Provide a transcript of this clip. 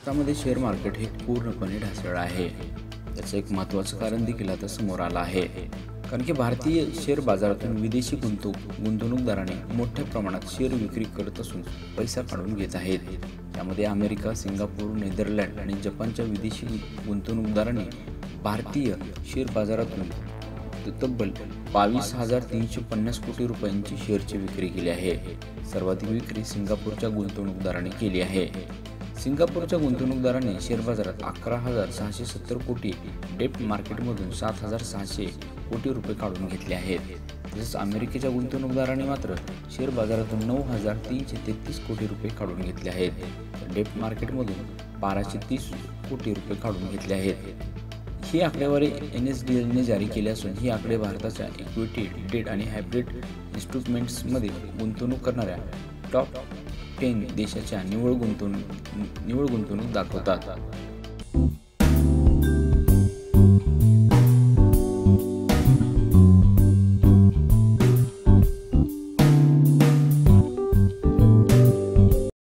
भारतामध्ये share market हे पूर्णपणे ढासळलं आहे। याचं एक महत्त्वाचं कारण देखील आता समोर आलं आहे, कारण की भारतीय शेअर बाजारातून विदेशी गुंतवणूकदारांनी मोठ्या प्रमाणात शेअर विक्री करत असून पैसा काढून घेत आहेत। यामध्ये अमेरिका, सिंगापूर, नेदरलँड आणि जपानच्या विदेशी गुंतवणूकदारांनी भारतीय शेअर बाजारातून तब्बल 22,350 कोटी रुपयांची शेअरची विक्री केली आहे। सर्वाधिक विक्री सिंगापूरच्या गुंतवणूकदारांनी केली आहे। सिंगापूरच्या गुंतवणूकदारांनी शेअर बाजारात 11,670 कोटी, डेट मार्केटमधून 7,600 कोटी रुपये काढून घेतले आहेत। तसेच अमेरिकेच्या गुंतवणूकदारांनी मात्र शेअर बाजारातून 9,333 कोटी रुपये काढून घेतले आहेत, तर डेट मार्केटमधून 1,230 कोटी रुपये काढून घेतले आहेत। ही आकडेवारी NSDLने जारी केली असून ही आकडे भारताच्या इक्विटी, डेट आणि हायब्रिड इन्स्ट्रुमेंट्समध्ये गुंतवणूक करणाऱ्या टॉप 10 देशाच्या निव्वळ गुंतवणूक दाखवतात।